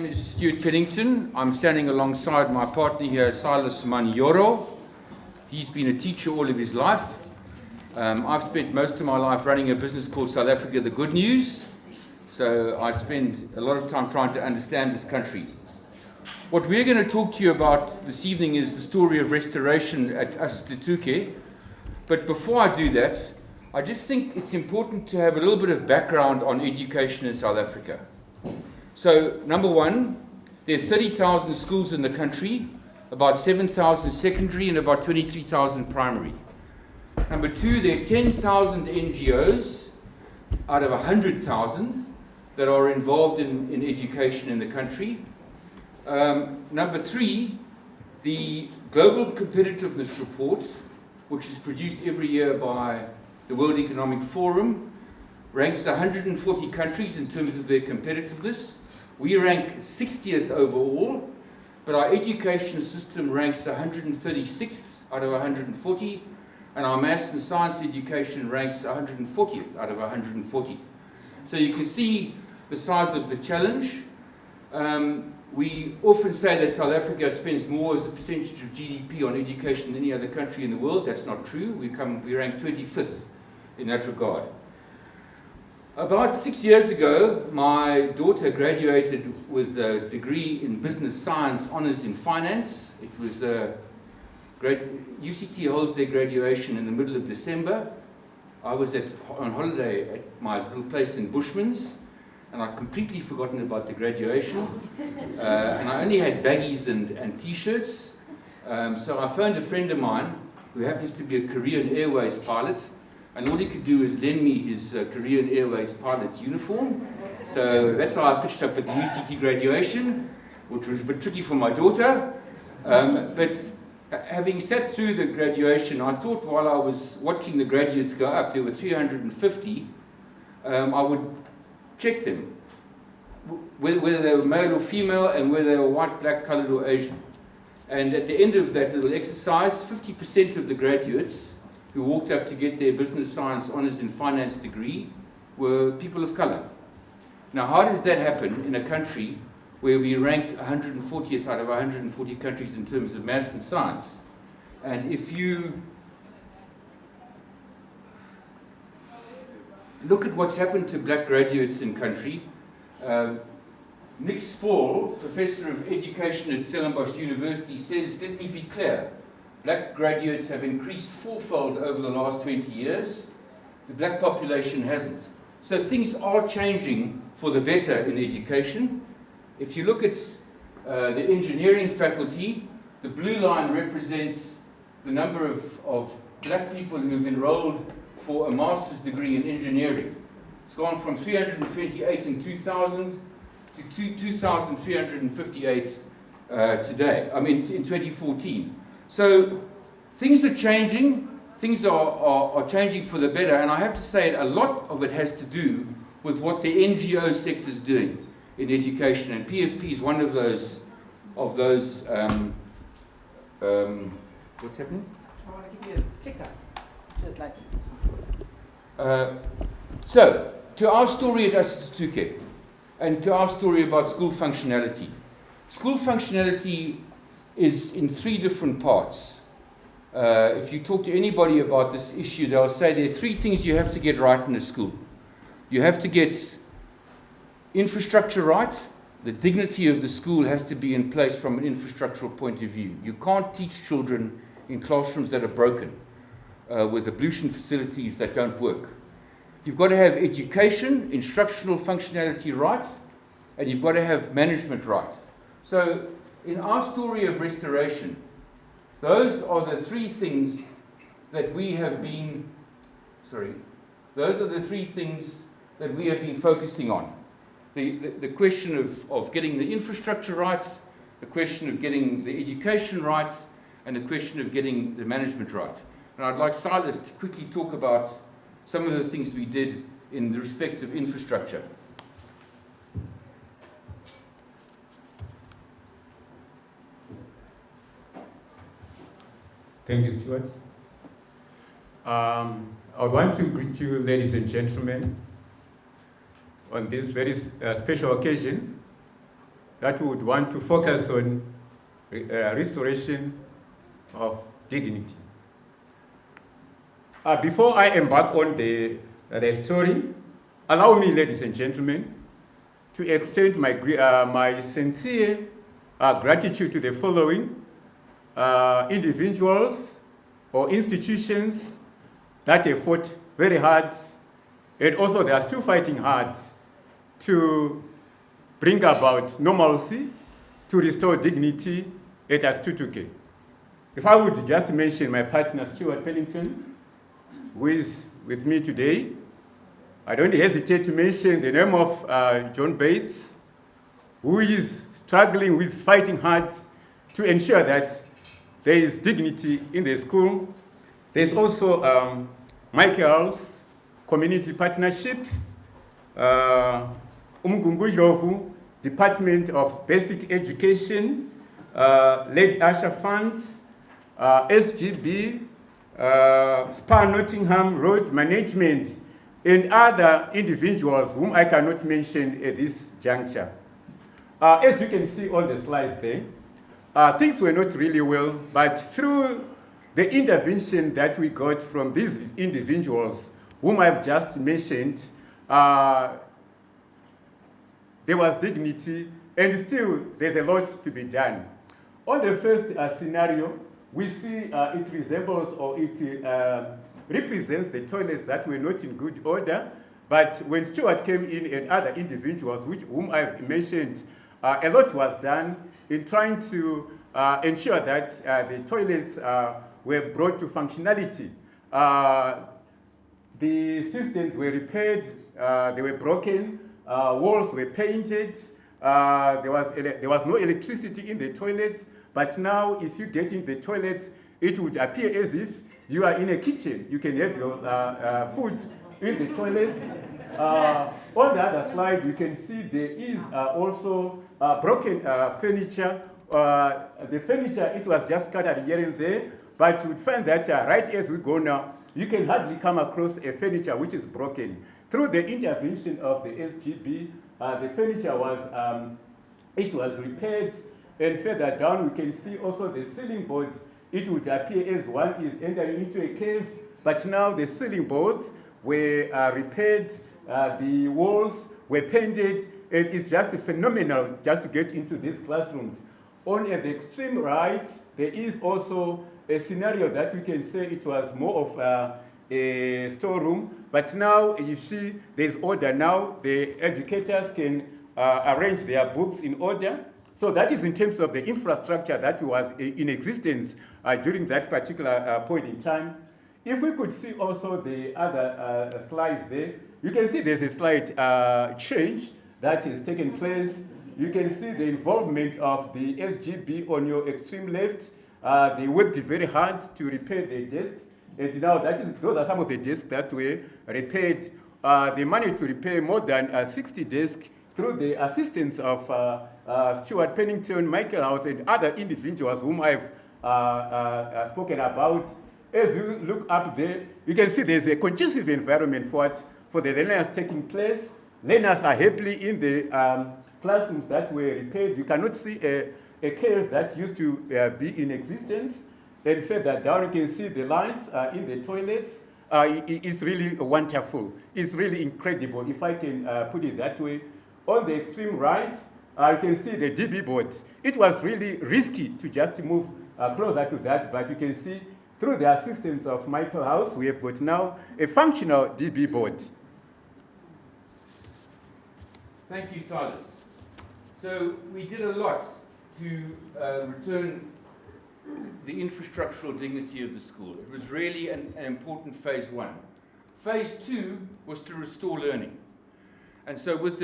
is Stuart Pennington. I'm standing alongside my partner here, Silas Manioro. He's been a teacher all of his life. I've spent most of my life running a business called South Africa The Good News. So I spend a lot of time trying to understand this country. What we're going to talk to you about this evening is the story of restoration at Asithuthuke. But before I do that, I just think it's important to have a little bit of background on education in South Africa. So, number one, there are 30,000 schools in the country, about 7,000 secondary and about 23,000 primary. Number two, there are 10,000 NGOs out of 100,000 that are involved in education in the country. Number three, the Global Competitiveness Report, which is produced every year by the World Economic Forum, ranks 140 countries in terms of their competitiveness. We rank 60th overall, but our education system ranks 136th out of 140, and our maths and science education ranks 140th out of 140. So you can see the size of the challenge. We often say that South Africa spends more as a percentage of GDP on education than any other country in the world. That's not true. We rank 25th in that regard. About 6 years ago, my daughter graduated with a degree in business science, honours in finance. It was UCT holds their graduation in the middle of December. I was on holiday at my little place in Bushman's, and I'd completely forgotten about the graduation. And I only had baggies and t-shirts. So I phoned a friend of mine who happens to be a Korean Airways pilot, and all he could do is lend me his Korean Airways pilot's uniform. So that's how I pitched up at the UCT graduation, which was a bit tricky for my daughter. But having sat through the graduation, I thought while I was watching the graduates go up, there were 350, I would check them, whether they were male or female, and whether they were white, black, coloured or Asian. And at the end of that little exercise, 50% of the graduates who walked up to get their business science honours in finance degree were people of colour. Now, how does that happen in a country where we ranked 140th out of 140 countries in terms of maths and science? And if you look at what's happened to black graduates in country, Nick Spall, Professor of Education at Stellenbosch University, says, let me be clear, black graduates have increased fourfold over the last 20 years. The black population hasn't. So things are changing for the better in education. If you look at the engineering faculty, the blue line represents the number of black people who've enrolled for a master's degree in engineering. It's gone from 328 in 2000 to 2,358 today, in 2014. So things are changing, things are changing for the better, and I have to say a lot of it has to do with what the NGO sector is doing in education, and PFP is one of those what's happening? I want to give you a clicker. So, to our story at Asithuthuke, and to our story about school functionality. School functionality is in three different parts. If you talk to anybody about this issue, they'll say there are three things you have to get right in a school. You have to get infrastructure right. The dignity of the school has to be in place from an infrastructural point of view. You can't teach children in classrooms that are broken, with ablution facilities that don't work. You've got to have education, instructional functionality right, and you've got to have management right. So in our story of restoration, those are the three things that we have been, focusing on. The question of getting the infrastructure right, the question of getting the education right, and the question of getting the management right. And I'd like Silas to quickly talk about some of the things we did in the respect of infrastructure. Thank you, Stuart. I want to greet you, ladies and gentlemen, on this very special occasion that would want to focus on restoration of dignity. Before I embark on the story, allow me, ladies and gentlemen, to extend my sincere gratitude to the following individuals or institutions that have fought very hard, and also they are still fighting hard to bring about normalcy, to restore dignity at Asithuthuke. If I would just mention my partner, Stuart Pennington, who is with me today, I don't hesitate to mention the name of John Bates, who is struggling with fighting hard to ensure that there is dignity in the school. There's also Michael's Community Partnership, Umgungujovu, Department of Basic Education, Lake Asher Funds, SGB, Spa Nottingham Road Management, and other individuals whom I cannot mention at this juncture. As you can see on the slides there, things were not really well, but through the intervention that we got from these individuals whom I've just mentioned, there was dignity, and still there's a lot to be done. On the first scenario, we see it resembles or it represents the toilets that were not in good order, but when Stuart came in and other individuals, whom I've mentioned, a lot was done in trying to ensure that the toilets were brought to functionality. The systems were repaired, they were broken, walls were painted, there was no electricity in the toilets, but now if you get in the toilets, it would appear as if you are in a kitchen. You can have your food in the toilets. On the other slide, you can see there is also broken furniture. The furniture, it was just scattered here and there, but you would find that right as we go now, you can hardly come across a furniture which is broken. Through the intervention of the SGB, the furniture was repaired, and further down we can see also the ceiling board. It would appear as one is entering into a cave, but now the ceiling boards were repaired, the walls were painted, and it's just phenomenal just to get into these classrooms. On the extreme right, there is also a scenario that we can say it was more of a storeroom, but now you see there's order now. The educators can arrange their books in order. So that is in terms of the infrastructure that was in existence during that particular point in time. If we could see also the other slides there, you can see there's a slight change that has taken place. You can see the involvement of the SGB on your extreme left. They worked very hard to repair the desks, and now those are some of the desks that were repaired. They managed to repair more than 60 desks through the assistance of Stuart Pennington, Michael House, and other individuals whom I've spoken about. As you look up there, you can see there's a conducive environment for the learners taking place. Learners are happily in the classrooms that were repaired. You cannot see a cave that used to be in existence. And further down, you can see the lines in the toilets. It's really wonderful. It's really incredible, if I can put it that way. On the extreme right, you can see the DB board. It was really risky to just move closer to that, but you can see through the assistance of Michael House, we have got now a functional DB board. Thank you, Silas. So we did a lot to return the infrastructural dignity of the school. It was really an important phase one. Phase two was to restore learning. And so with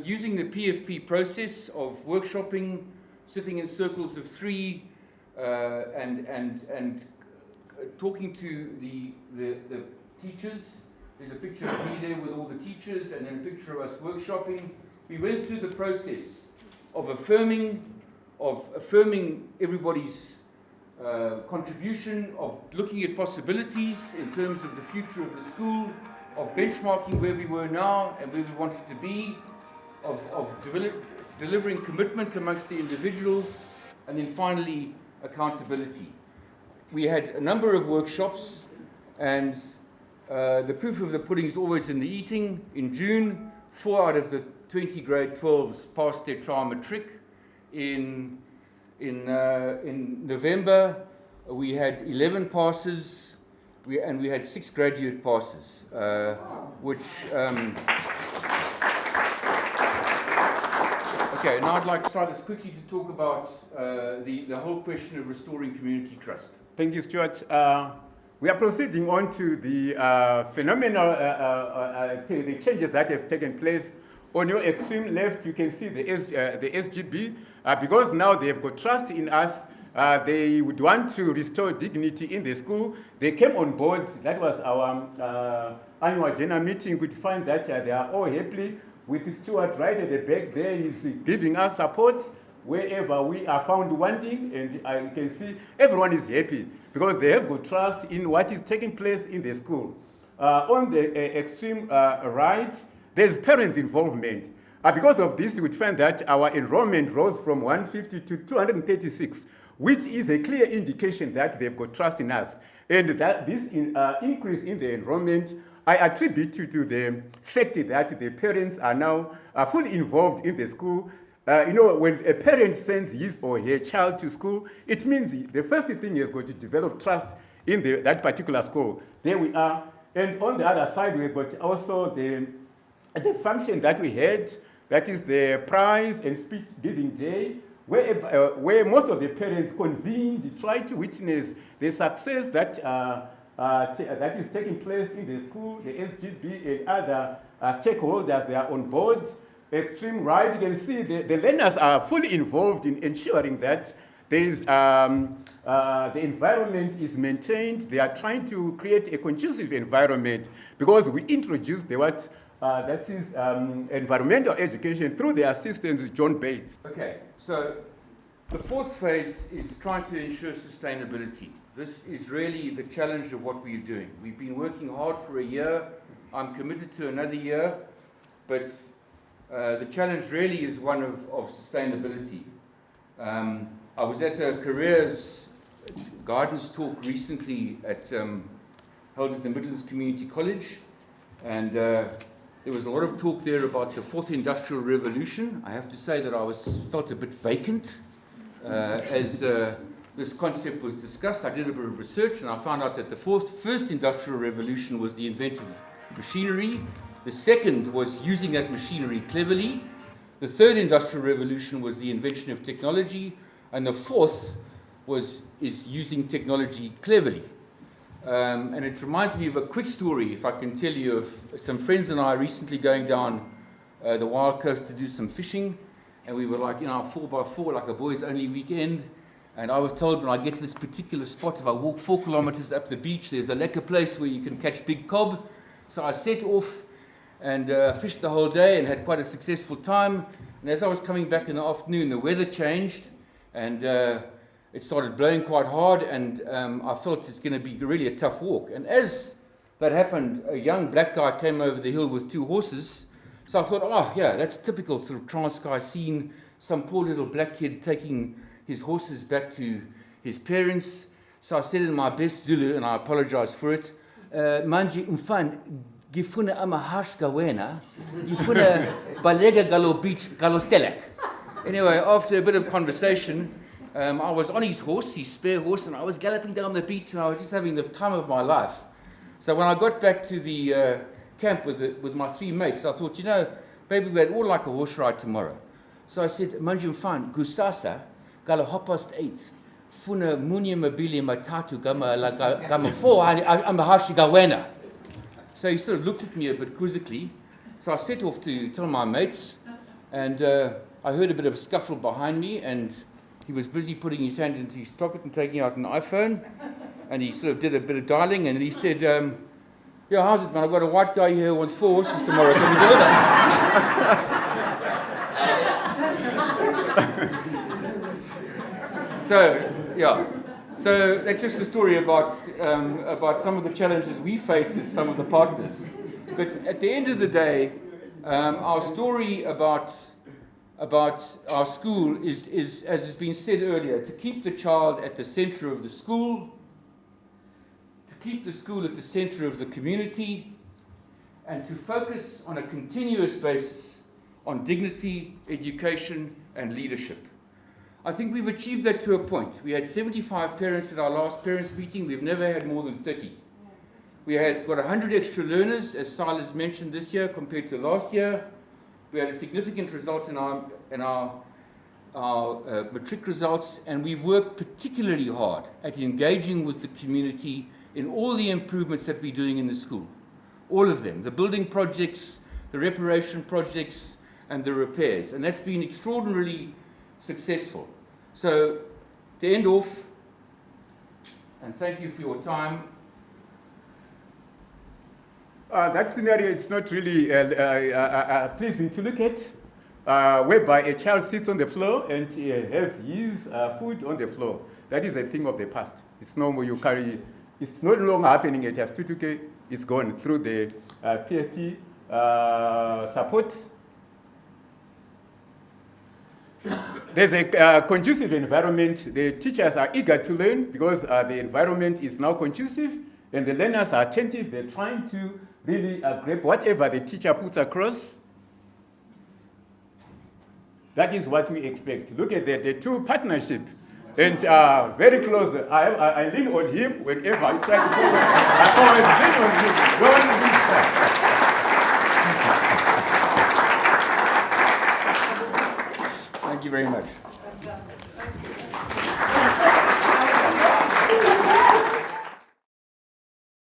using the PFP process of workshopping, sitting in circles of three, and talking to the teachers. There's a picture of me there with all the teachers, and then a picture of us workshopping. We went through the process of affirming everybody's contribution, of looking at possibilities in terms of the future of the school, of benchmarking where we were now and where we wanted to be, delivering commitment amongst the individuals, and then finally accountability. We had a number of workshops, and the proof of the pudding is always in the eating. In June, 4 out of the 20 grade 12s passed their trial matric. In November, we had 11 passes, and we had 6 graduate passes, which... Okay, now I'd like to try this quickly to talk about the whole question of restoring community trust. Thank you, Stuart. We are proceeding on to the phenomenal the changes that have taken place. On your extreme left, you can see the SGB. Because now they have got trust in us, they would want to restore dignity in the school. They came on board. That was our annual general meeting. We find that they are all happy with Stuart right at the back there. He's giving us support wherever we are found wanting, and you can see everyone is happy because they have got trust in what is taking place in the school. On the extreme right, there's parents' involvement. Because of this, we find that our enrollment rose from 150 to 236, which is a clear indication that they've got trust in us. And that this increase in the enrollment, I attribute to the fact that the parents are now fully involved in the school. When a parent sends his or her child to school, it means the first thing is going to develop trust in that particular school. There we are. And on the other side, we've got also the function that we had, that is the prize and speech giving day, where most of the parents convened, tried to witness the success that is taking place in the school. The SGB and other stakeholders, they are on board. Extreme right, you can see the learners are fully involved in ensuring that there is, the environment is maintained. They are trying to create a conducive environment because we introduced that is environmental education through the assistant John Bates. Okay, so the fourth phase is trying to ensure sustainability. This is really the challenge of what we're doing. We've been working hard for a year. I'm committed to another year, but the challenge really is one of sustainability. I was at a careers guidance talk recently held at the Midlands Community College, and there was a lot of talk there about the fourth industrial revolution. I have to say that I felt a bit vacant as this concept was discussed. I did a bit of research and I found out that the first industrial revolution was the invention of machinery. The second was using that machinery cleverly. The third industrial revolution was the invention of technology. And the fourth is using technology cleverly. And it reminds me of a quick story, if I can tell you, of some friends and I recently going down the Wild Coast to do some fishing. And we were like, 4x4, like a boys' only weekend. And I was told when I get to this particular spot, if I walk 4 kilometers up the beach, there's a lekker place where you can catch big cob. So I set off and fished the whole day and had quite a successful time. And as I was coming back in the afternoon, the weather changed and it started blowing quite hard, and I felt it's going to be really a tough walk. And as that happened, a young black guy came over the hill with 2 horses. So I thought, oh yeah, that's typical sort of Transkei scene, some poor little black kid taking his horses back to his parents. So I said in my best Zulu, and I apologize for it, Manje umfan, gifuna amahashka wena, gifuna balega galo beach galo stelek. Anyway, after a bit of conversation, I was on his horse, his spare horse, and I was galloping down the beach, and I was just having the time of my life. So when I got back to the camp with my 3 mates, I thought, maybe we'd all like a horse ride tomorrow. So I said, Manjum Fan, Gusasa, gala hopast 8, Funa munya mabili matatu gama 4, amahashi gawena. So he sort of looked at me a bit quizzically. So I set off to tell my mates, and I heard a bit of a scuffle behind me, and he was busy putting his hand into his pocket and taking out an iPhone, and he sort of did a bit of dialing, and he said, yeah, how's it, man? I've got a white guy here who wants 4 horses tomorrow. Can we deliver? So, yeah. So that's just a story about some of the challenges we face as some of the partners. But at the end of the day, Our story about our school is, as has been said earlier, to keep the child at the center of the school, to keep the school at the center of the community, and to focus on a continuous basis on dignity, education, and leadership. I think we've achieved that to a point. We had 75 parents at our last parents' meeting. We've never had more than 30. We had got 100 extra learners, as Silas mentioned, this year compared to last year. We had a significant result in our matric results, and we've worked particularly hard at engaging with the community in all the improvements that we're doing in the school. All of them, the building projects, the reparation projects, and the repairs. And that's been extraordinarily successful. So, to end off, and thank you for your time. That scenario is not really pleasing to look at, whereby a child sits on the floor and have his food on the floor. That is a thing of the past. It's no more it's no longer happening at Asithuthuke. It's gone through the PFP support. There's a conducive environment. The teachers are eager to learn because the environment is now conducive and the learners are attentive. They're trying to really grab whatever the teacher puts across. That is what we expect. Look at the two partnership. And very close. I lean on him whenever I try to forward. I always lean on him. Don't lose that. Thank you very much.